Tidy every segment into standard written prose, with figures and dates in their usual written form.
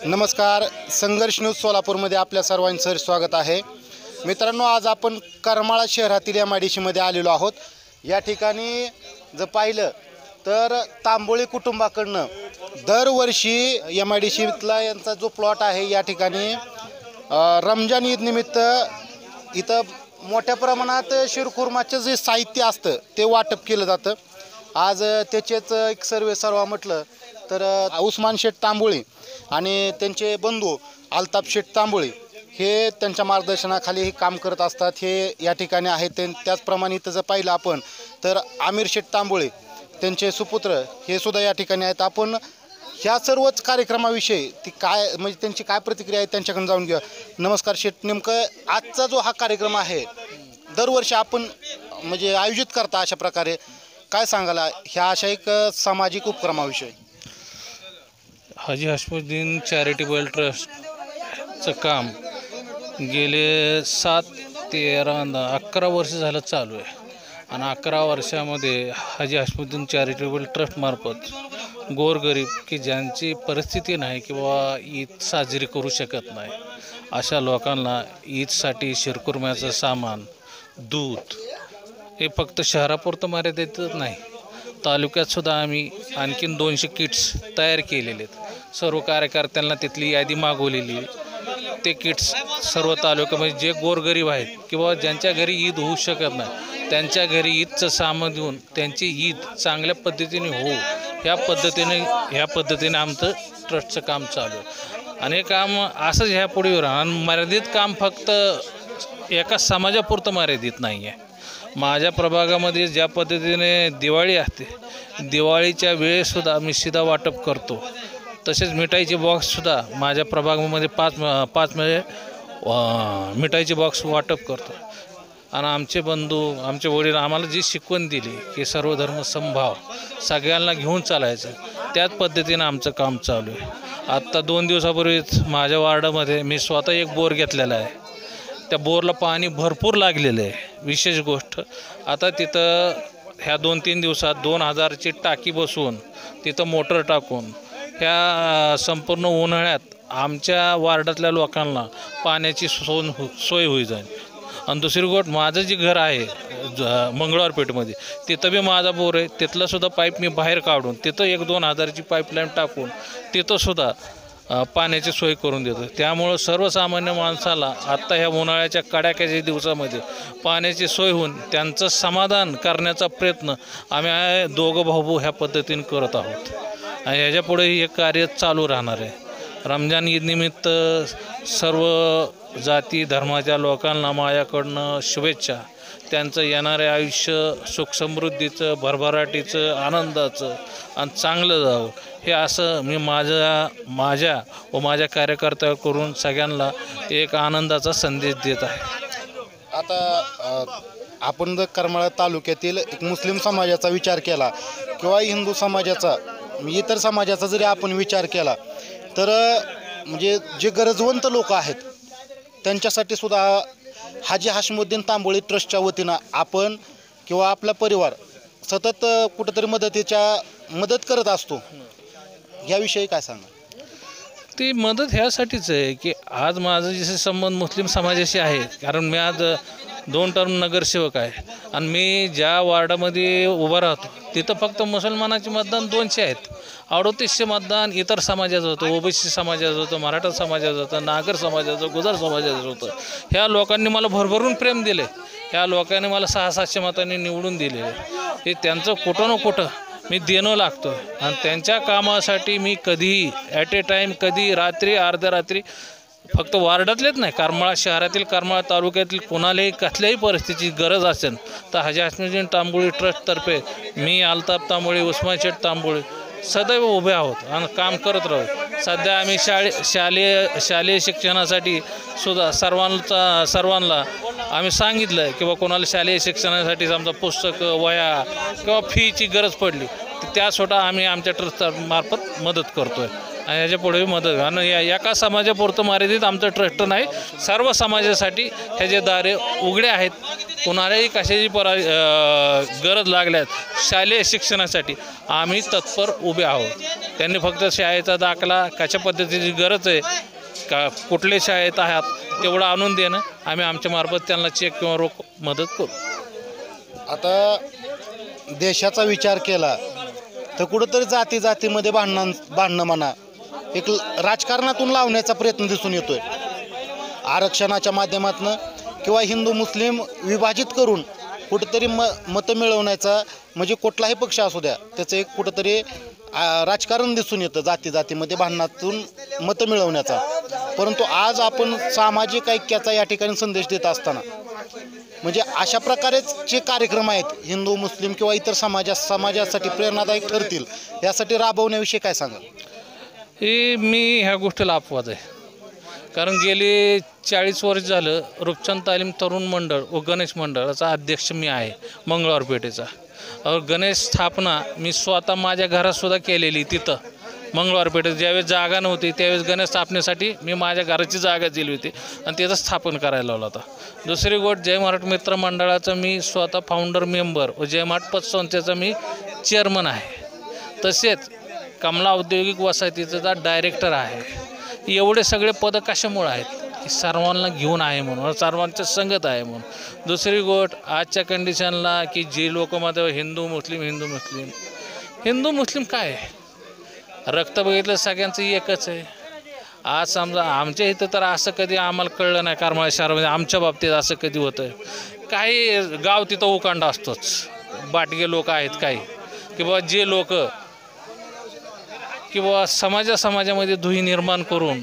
नमस्कार, संघर्ष न्यूज सोलापूरमध्ये आपल्या सर्वांचं स्वागत आहे. मित्रांनो, आज आपण करमाळा शहरातील MIDCमध्ये आलेलो आहोत. या ठिकाणी जर पाहिलं तर तांबोळी कुटुंबाकडनं दरवर्षी MIDCतला यांचा जो प्लॉट आहे या ठिकाणी रमजान ईद निमित्त इथं मोठ्या प्रमाणात शिरखुर्माचं जे साहित्य असतं ते वाटप केलं जातं. आज त्याचेच एक सर्वा म्हटलं तर उस्मान शेठ तांबोळी आणि त्यांचे बंधू अल्ताफ शेठ तांबोळी हे त्यांच्या मार्गदर्शनाखाली हे काम करत असतात. हे या ठिकाणी आहेत. त्याचप्रमाणे इथं जर पाहिलं आपण तर आमिर शेठ तांबोळी त्यांचे सुपुत्र हे सुद्धा या ठिकाणी आहेत. आपण ह्या सर्वच कार्यक्रमाविषयी ती काय म्हणजे त्यांची काय प्रतिक्रिया आहे त्यांच्याकडून जाऊन घेऊया. नमस्कार शेठ, नेमकं आजचा जो हा कार्यक्रम आहे दरवर्षी आपण म्हणजे आयोजित करता अशा प्रकारे, काय सांगाला ह्या अशा एक सामाजिक उपक्रमाविषयी? हाजी हशमुद्दीन चॅरिटेबल ट्रस्टचं काम गेले 7, 13, 11 वर्ष झालं चालू आहे. आणि 11 वर्षामध्ये हाजी हशमुद्दीन चॅरिटेबल ट्रस्टमार्फत गोरगरीब की ज्यांची परिस्थिती नाही किंवा ईद साजरी करू शकत नाही अशा लोकांना ईदसाठी शिरखुर्म्याचं सामान, दूध हे फक्त शहरापुरतं मर्यादितच नाही, तालुक्यातसुद्धा आम्ही आणखीन 200 किट्स तयार केलेले आहेत. सर्व कार्यकर्त्यांना तिथली यादी मागवलेली. ते किट्स सर्व तालुक्यामध्ये जे गोरगरीब आहेत किंवा ज्यांच्या घरी ईद होऊ शकत नाही त्यांच्या घरी ईदचं सामान देऊन त्यांची ईद चांगल्या पद्धतीने होऊ ह्या पद्धतीने आमचं ट्रस्टचं काम चालू आहे. आणि हे काम असंच ह्यापुढे राहणार. मर्यादित काम फक्त एका समाजापुरतं मर्यादित नाही आहे. माझ्या प्रभागामध्ये ज्या पद्धतीने दिवाळी असते, दिवाळीच्या वेळेसुद्धा मी शिधा वाटप करतो. तसेच मिठाईचे बॉक्ससुद्धा माझ्या प्रभागामध्ये पाच मिठाईचे बॉक्स वाटप करतो. आणि आमचे बंधू, आमचे वडील आम्हाला जी शिकवण दिली की सर्व धर्म समभाव, सगळ्यांना घेऊन चालायचं, त्याच पद्धतीनं आमचं काम चालू आहे. आत्ता 2 दिवसापूर्वीच माझ्या वार्डामध्ये मी स्वतः एक बोर घेतलेला आहे. त्या बोरला पाणी भरपूर लागलेलं आहे. विशेष गोष्ट आता तिथं ह्या 2-3 दिवसात 2000ची टाकी बसवून तिथं मोटर टाकून ह्या संपूर्ण उन्हाळ्यात आमच्या वार्डातल्या लोकांना पाण्याची सोय होई जाईल. आणि दुसरी गोष्ट, माझं जे घर आहे मंगळवारपेठमध्ये तिथं बी माझा बोर आहे. तिथलंसुद्धा पाईप मी बाहेर काढून तिथं 1-2000ची पाईपलाईन टाकून तिथंसुद्धा पाण्याची सोय करून देतो. त्यामुळं सर्वसामान्य माणसाला आत्ता ह्या उन्हाळ्याच्या कडाक्याच्या दिवसामध्ये पाण्याची सोय होऊन त्यांचं समाधान करण्याचा प्रयत्न आम्ही दोघं भाऊ ह्या पद्धतीने करत आहोत. आणि ह्याच्यापुढेही हे कार्य चालू राहणार आहे. रमजान ईदनिमित्त सर्व जाती धर्माच्या लोकांना माझ्याकडनं शुभेच्छा. त्यांचं येणारे आयुष्य सुखसमृद्धीचं, भरभराटीचं, आनंदाचं आणि चांगलं जावं हे असं मी माझ्या व माझ्या कार्यकर्त्याकडून सगळ्यांना एक आनंदाचा संदेश देत आहे. आता आपण जर करमाळा तालुक्यातील एक मुस्लिम समाजाचा विचार केला किंवा हिंदू समाजाचा, इतर समाजाचा जरी आपण विचार केला तर म्हणजे जे गरजवंत लोक आहेत त्यांच्यासाठी सुद्धा हाजी हशमुद्दीन तांबोळी ट्रस्टच्या वतीनं आपण किंवा आपला परिवार सतत कुठंतरी मदत करत असतो. याविषयी काय सांगा? ती मदत ह्यासाठीच आहे की आज माझं जसे संबंध मुस्लिम समाजाशी आहे, कारण मी आज 2 टर्म नगरसेवक आहे. आणि मी ज्या वार्डामध्ये उभा राहतो तिथं फक्त मुसलमानाचे मतदान 200 आहेत. 3800 मतदान इतर समाजाचं होतं, OBC समाजाचं होतं, मराठा समाजाचं होतं, नागर समाजाचं, गुजर समाजाचं होतं. ह्या लोकांनी मला भरभरून प्रेम दिले. ह्या लोकांनी मला 600-700 मतांनी निवडून दिले. हे त्यांचं कुठं ना कुठं मी देणं लागतो. आणि त्यांच्या कामासाठी मी कधीही ॲट ए टाईम, कधी रात्री, अर्ध्या रात्री, फक्त वार्डातलेच नाही, करमाळा शहरातील, करमाळा तालुक्यातील कोणालाही कसल्याही परिस्थितीची गरज असेल तर हाजी हशमुद्दीन तांबोळी ट्रस्टतर्फे मी अल्ताफ तांबोळी, उस्मान शेठ तांबोळी सदैव उभे आहोत आणि काम करत राहू. सध्या आम्ही शालेय शिक्षणासाठी सुद्धा सर्वांना आम्ही सांगितलं आहे किंवा कोणाला शालेय शिक्षणासाठी समजा पुस्तकं, वह्या किंवा फीची गरज पडली तर त्यासुद्धा आम्ही आमच्या ट्रस्टमार्फत मदत करतो आहे. आणि ह्याच्या पुढेही मदत. आणि एका समाजापुरतं मर्यादित आमचं ट्रस्ट नाही, सर्व समाजासाठी ह्याचे दारे उघडे आहेत. कुणालाही कशाची गरज लागल्यास शालेय शिक्षणासाठी आम्ही तत्पर उभे आहोत. त्यांनी फक्त शाळेचा दाखला कशा पद्धतीची गरज आहे का कुठल्या शाळेत आहात तेवढं आणून देणं आम्ही आमच्या मार्फत त्यांना चेक किंवा रोख मदत करू. आता देशाचा विचार केला तर कुठंतरी जातीमध्ये भांडणं म्हणा एक राजकारणातून लावण्याचा प्रयत्न दिसून येतोय. आरक्षणाच्या माध्यमातून किंवा हिंदू मुस्लिम विभाजित करून कुठंतरी मतं मिळवण्याचा, म्हणजे कुठलाही पक्ष असू द्या त्याचं एक कुठंतरी राजकारण दिसून येतं जातीमध्ये भांडणातून मतं मिळवण्याचा. परंतु आज आपण सामाजिक ऐक्याचा या ठिकाणी संदेश देत असताना म्हणजे अशा प्रकारेच जे कार्यक्रम आहेत हिंदू मुस्लिम किंवा इतर समाजासाठी प्रेरणादायक ठरतील यासाठी राबवण्याविषयी काय सांगा? मी ह्या गोष्टीला अपवाद आहे. कारण गेली 40 वर्ष झालं रूपचंद तालीम तरुण मंडळ व गणेश मंडळाचा अध्यक्ष मी आहे मंगळवार पेठेचा. गणेश स्थापना मी स्वतः माझ्या घरातसुद्धा केलेली. तिथं मंगळवार पेठेत ज्यावेळेस जागा नव्हती त्यावेळेस गणेश स्थापनेसाठी मी माझ्या घराची जागा दिली होती आणि तिथं स्थापन करायला लावला होता. दुसरी गोष्ट जय मराठ मित्र मंडळाचं मी स्वतः फाउंडर मेंबर व जय मराठ पतसंस्थेचा मी चेअरमन आहे. तसेच कमला औद्योगिक वसाहतीचा डायरेक्टर आहे. एवढे सगळे पदं कशामुळे आहेत? सर्वांना घेऊन आहे म्हणून, सर्वांच्या संगत आहे म्हणून. दुसरी गोष्ट आजच्या कंडिशनला की जी लोक मध्ये हिंदू मुस्लिम काय आहे? रक्त बघितलं सगळ्यांचं एकच आहे. आज समजा आमच्या इथं तर असं कधी आम्हाला कळलं नाही करमाळा शहरामध्ये आमच्या बाबतीत असं कधी होतं. काही गाव तिथं उकांडा असतोच, बाटगे लोक आहेत काही किंवा जे लोक किंवा समाजामध्ये दुही निर्माण करून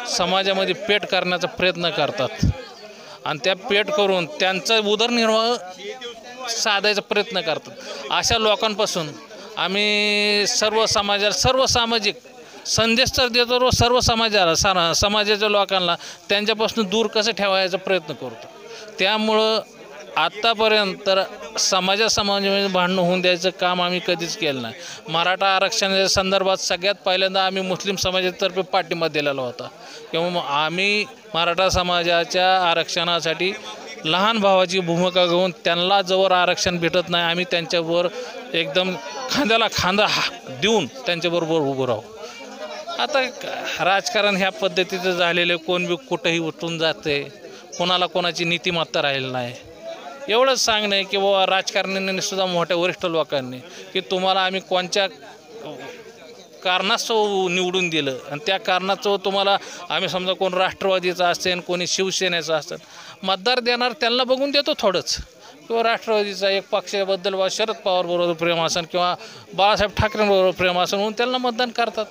समाजामध्ये पेट करण्याचा प्रयत्न करतात आणि त्या पेट करून त्यांचा उदरनिर्वाह साधायचा प्रयत्न करतात. अशा लोकांपासून आम्ही सर्व सामाजिक संदेश तर देतो व सर्व समाजाच्या लोकांना त्यांच्यापासून दूर कसं ठेवायचा प्रयत्न करतो. त्यामुळं आत्तापर्यंत तर समाजामध्ये भांडणं होऊन द्यायचं काम आम्ही कधीच केलं नाही. मराठा आरक्षणाच्या संदर्भात सगळ्यात पहिल्यांदा आम्ही मुस्लिम समाजातर्फे पाठिंबा दिलेला होता किंवा आम्ही मराठा समाजाच्या आरक्षणासाठी लहान भावाची भूमिका घेऊन त्यांना जवळ आरक्षण भेटत नाही आम्ही त्यांच्यावर एकदम खांद्याला खांदा देऊन त्यांच्याबरोबर उभं राहू. आता राजकारण ह्या पद्धतीचं झालेलं कोण बी कुठंही उठून जाते, कोणाला कोणाची नीतिमत्ता राहिली नाही. एवढंच सांगणं आहे की बाबा राजकारण्यांनी सुद्धा मोठ्या वरिष्ठ लोकांनी की तुम्हाला आम्ही कोणत्या कारणास्तव निवडून दिलं आणि त्या कारणास्तव तुम्हाला आम्ही समजा कोण राष्ट्रवादीचा असेल कोणी शिवसेनेचा असेल मतदार देणार त्यांना बघून देतो थोडंच. किंवा राष्ट्रवादीचा एक पक्षाबद्दल वा शरद पवारबरोबर प्रेम असेल किंवा बाळासाहेब ठाकरेंबरोबर प्रेम असेल म्हणून त्यांना मतदान करतात.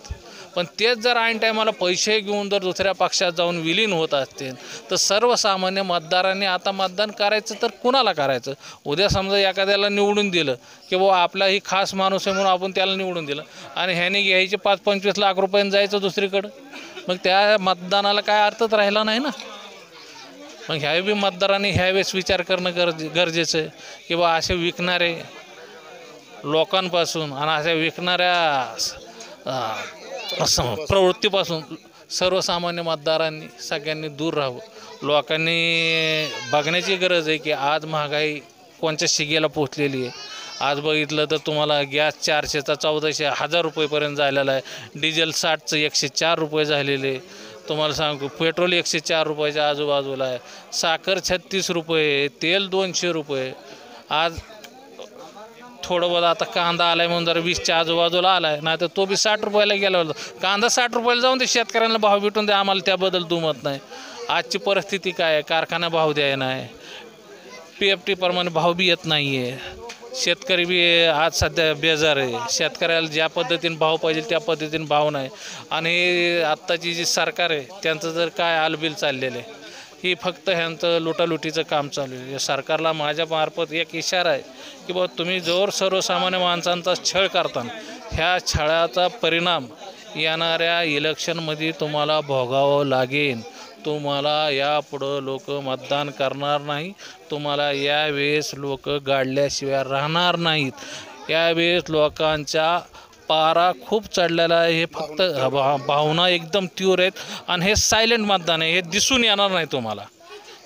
पण तेच जर ऐन टायमाला पैसे घेऊन जर दुसऱ्या पक्षात जाऊन विलीन होत असतील तर सर्वसामान्य मतदारांनी आता मतदान करायचं तर कुणाला करायचं? उद्या समजा एखाद्याला निवडून दिलं की बाबा आपला ही खास माणूस आहे म्हणून आपण त्याला निवडून दिलं आणि ह्याने घ्यायचे 5-25 लाख रुपयांनी जायचं दुसरीकडं, मग त्या मतदानाला काय अर्थच राहिला नाही ना. मग ह्यावेळी बी मतदारांनी ह्यावेळेस विचार करणं गरजेचं आहे की बा असे विकणारे लोकांपासून आणि अशा विकणाऱ्या प्रवृत्तीपासून सर्वसामान्य मतदारांनी सगळ्यांनी दूर राहावं. लोकांनी बघण्याची गरज आहे की आज महागाई कोणत्या शिगेला पोचलेली आहे. आज बघितलं तर तुम्हाला गॅस 400चा 1400-1000 रुपयेपर्यंत झालेला आहे. डिझेल 60चं 104 रुपये झालेले. तुम्हाला सांगू पेट्रोल 104 रुपयाच्या आजूबाजूला आहे. साखर 36 रुपये, तेल 200 रुपये. आज थोडं बहुत आता कांदा आला आहे म्हणून जरा 20च्या आजूबाजूला आला आहे, नाही तर तो बी 60 रुपयाला गेला होता. कांदा 60 रुपयाला जाऊन ते शेतकऱ्यांना भाव भेटून द्या, आम्हाला त्याबद्दल दुमत नाही. आजची परिस्थिती काय आहे? कारखाना भाव द्याय नाही, PFT प्रमाणे भाव बी येत नाही आहे. शेतकरी बी आज सध्या बेजार आहे. शेतकऱ्याला ज्या पद्धतीने भाव पाहिजे त्या पद्धतीने भाव नाही. आणि आत्ताची जी सरकार आहे त्यांचं जर काय आलबिल चाललेलं आहे ही फक्त ह्यांचं लुटालुटीचं काम चालू आहे. या सरकारला माझ्या मार्फत एक इशारा आहे की बाबा तुम्ही जोर सर्वसामान्य माणसांचा छळ करताना ह्या छळाचा परिणाम येणाऱ्या इलेक्शनमध्ये तुम्हाला भोगावं लागेल. तुम्हाला यापुढं लोक मतदान करणार नाही. तुम्हाला यावेळेस लोक गाडल्याशिवाय राहणार नाहीत. यावेळेस लोकांच्या पारा खूप चढलेला आहे. हे फक्त भावना एकदम तीव्र आहेत आणि हे सायलेंट मतदान आहे. हे दिसून येणार नाही तुम्हाला.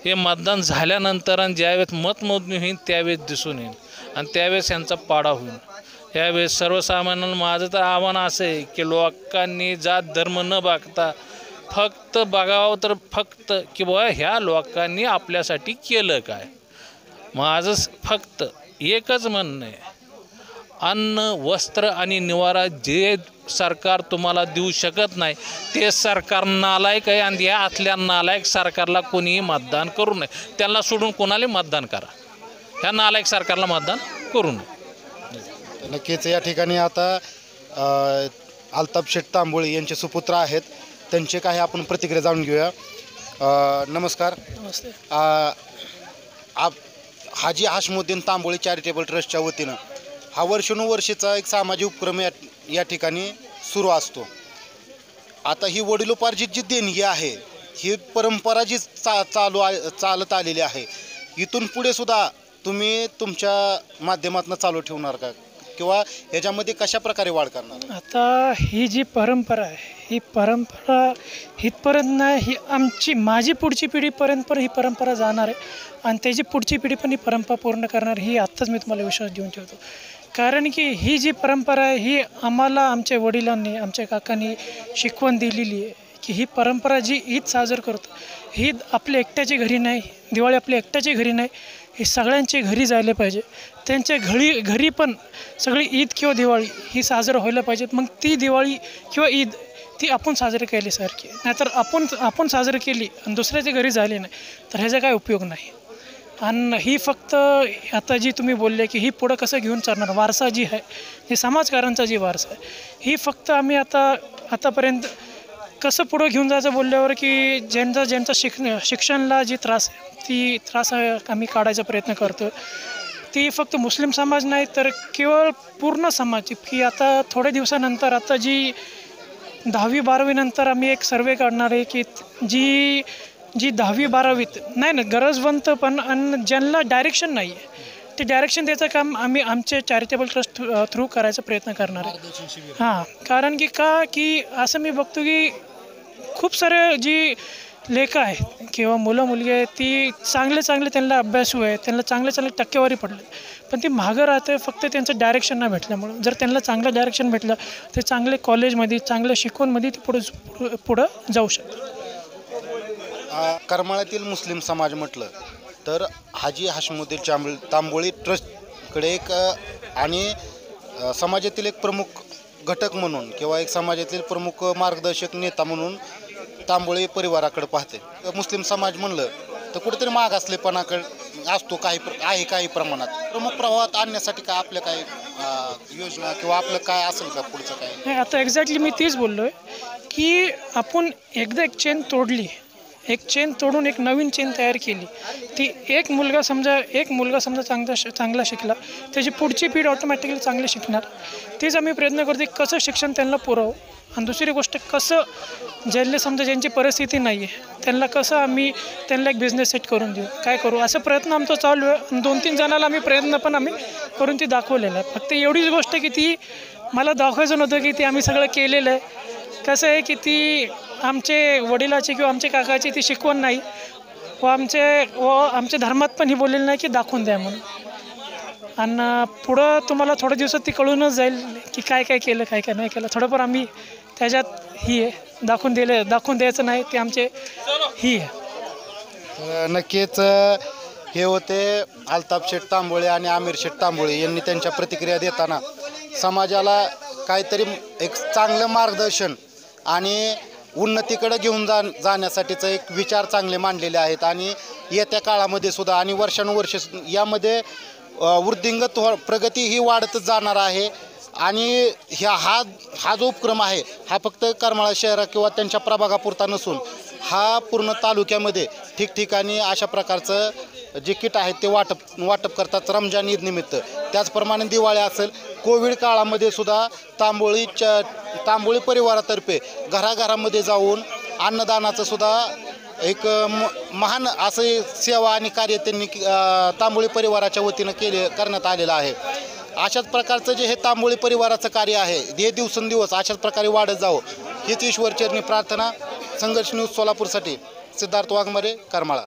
हे मतदान झाल्यानंतर आणि ज्यावेळेस मतमोजणी होईल त्यावेळेस दिसून येईल आणि त्यावेळेस यांचा पाडा होईल. यावेळेस सर्वसामान्यांना माझं तर आव्हान असं आहे की लोकांनी जात धर्म न बघता फक्त बघावं तर फक्त की बाबा ह्या लोकांनी आपल्यासाठी केलं काय. माझं फक्त एकच म्हणणं आहे, अन्न वस्त्र आणि निवारा जे सरकार तुम्हाला देऊ शकत नाही ते सरकार नालायक आहे आणि या आतल्या नालायक सरकारला कोणीही मतदान करू नये. त्यांना सोडून कोणाला मतदान करा, ह्या नालायक सरकारला मतदान करू नये. नक्कीच या ठिकाणी आता अल्ताफ शेठ तांबोळे यांचे सुपुत्र आहेत, त्यांचे काही आपण प्रतिक्रिया जाणून घेऊया. नमस्कार. नमस्ते. हाजी हाशमुद्दीन तांबोळे चॅरिटेबल ट्रस्टच्या वतीनं हा वर्षानुवर्षीचा एक सामाजिक उपक्रम या ठिकाणी सुरू असतो. आता ही वडिलोपार्जित जी देणगी आहे, ही परंपरा जी चालत आलेली आहे, इथून पुढे सुद्धा तुम्ही तुमच्या माध्यमातून चालू ठेवणार का किंवा याच्यामध्ये कशा प्रकारे वाढ करणार? आता ही जी परंपरा आहे, ही परंपरा इथपर्यंत नाही, ही माझी पुढची पिढीपर्यंत पण ही परंपरा जाणार आहे आणि त्याची पुढची पिढी पण ही परंपरा पूर्ण करणार, ही आत्ताच मी तुम्हाला विश्वास देऊन ठेवतो. कारण की ही जी परंपरा आहे ही आम्हाला आमच्या वडिलांनी आमच्या काकांनी शिकवण दिलेली आहे की ही परंपरा जी ईद साजर करतो, ही आपल्या एकट्याच्या घरी नाही, दिवाळी आपल्या एकट्याच्या घरी नाही, ही सगळ्यांच्या घरी जायला पाहिजे. त्यांच्या घरी पण सगळी ईद किंवा दिवाळी ही साजरं व्हायला पाहिजे. मग ती दिवाळी किंवा ईद ती आपण साजरी केल्यासारखी, नाहीतर आपण साजरी केली आणि दुसऱ्याच्या घरी झाली नाही तर ह्याचा काय उपयोग नाही. आणि ही फक्त आता जी तुम्ही बोलले की ही पुढं कसं घेऊन चालणार, वारसा जी आहे, ही समाजकारांचा जी वारसा आहे, ही फक्त आम्ही आतापर्यंत कसं पुढं घेऊन जायचं बोलल्यावर की ज्यांचा शिक्षणाला जी त्रास आहे ती त्रास आम्ही काढायचा प्रयत्न करतो. ती फक्त मुस्लिम समाज नाही तर केवळ पूर्ण समाज. की आता थोड्या दिवसानंतर आता जी 10वी-12वी नंतर आम्ही एक सर्वे काढणार आहे की जी 10वी-12वीत नाही ना गरजवंत पण आणि ज्यांना डायरेक्शन नाही आहे ते डायरेक्शन द्यायचं काम आम्ही आमचे चॅरिटेबल ट्रस्ट थ्रू करायचा प्रयत्न करणार आहे. हां, कारण की असं मी बघतो की खूप सारे जी लेखं आहेत किंवा मुलं-मुलगी आहेत ती चांगले त्यांना अभ्यासू आहे, त्यांना चांगले टक्केवारी पडले, पण ती मागं राहते फक्त त्यांचं डायरेक्शन नाही भेटल्यामुळं. जर त्यांना चांगलं डायरेक्शन भेटलं ते चांगले कॉलेजमध्ये चांगल्या शिकवणमध्ये ती पुढं जाऊ शकतात. करमाळ्यातील मुस्लिम समाज म्हटलं तर हाजी हाशमुद्दीन तांबोळे ट्रस्टकडे एक आणि समाजातील एक प्रमुख घटक म्हणून किंवा एक समाजातील प्रमुख मार्गदर्शक नेता म्हणून तांबोळे परिवाराकडे पाहते. मुस्लिम समाज म्हणलं तर कुठेतरी मागासलेपणाकडे असतो काही प्रमाणात. प्रमुख प्रभावात आणण्यासाठी काय आपल्या काय योजना किंवा आपलं काय असेल का पुढचं काय? नाही, आता एक्झॅक्टली मी तेच बोललो आहे की आपण एकदा एक चेन तोडली, एक चेन तोडून एक नवीन चेन तयार केली, ती एक मुलगा समजा चांगला शिकला त्याची पुढची पिढी ऑटोमॅटिकली चांगली शिकणार. तेच आम्ही प्रयत्न करतो कसं शिक्षण त्यांना पुरवू. आणि दुसरी गोष्ट कसं ज्यांची परिस्थिती नाही आहे त्यांना एक बिझनेस सेट करून देऊ, काय करू असं प्रयत्न आमचा चालू आहे. आणि 2-3 जणाला आम्ही करून ती दाखवलेलं आहे. फक्त एवढीच गोष्ट की ती मला दाखवायचं नव्हतं की ती आम्ही सगळं केलेलं आहे. कसं आहे की ती आमचे वडिलाची किंवा आमच्या काकाची ती शिकवण नाही व आमच्या धर्मात पण ही बोललेलं नाही की दाखवून द्या म्हणून. आणि पुढं तुम्हाला थोड्या दिवसात ती कळूनच जाईल की काय केलं काय नाही केलं. थोडंफार आम्ही त्याच्यात ही आहे दाखवून द्यायचं नाही ते आमचे ही आहे. नक्कीच हे होते अल्ताफ शेठ तांबोळे आणि आमिर शेठ तांबोळे यांनी त्यांच्या प्रतिक्रिया देताना समाजाला काहीतरी एक चांगलं मार्गदर्शन आणि उन्नतीकडे घेऊन जाण्यासाठीचं एक विचार चांगले मांडलेले आहेत. आणि येत्या काळामध्ये सुद्धा आणि वर्षानुवर्ष यामध्ये वृद्धिंगत प्रगती ही वाढतच जाणार आहे. आणि हा जो उपक्रम आहे हा फक्त करमाळा शहर किंवा त्यांच्या प्रभागापुरता नसून हा पूर्ण तालुक्यामध्ये ठिकठिकाणी अशा प्रकारचं जे किट आहेत ते वाटप करतात रमजान ईद निमित्त. त्याचप्रमाणे दिवाळी असेल, कोविड काळामध्ये सुद्धा तांबोळी परिवारातर्फे घराघरामध्ये जाऊन अन्नदानाचं सुद्धा एक महान असं सेवा आणि कार्य त्यांनी तांबोळी परिवाराच्या वतीनं करण्यात आलेलं आहे. अशाच प्रकारचं जे हे तांबोळी परिवाराचं कार्य आहे हे दिवसेंदिवस अशाच प्रकारे वाढत जावं हीच ईश्वरचरणी प्रार्थना. संघर्ष न्यूज सोलापूरसाठी सिद्धार्थ वाघमारे, करमाळा.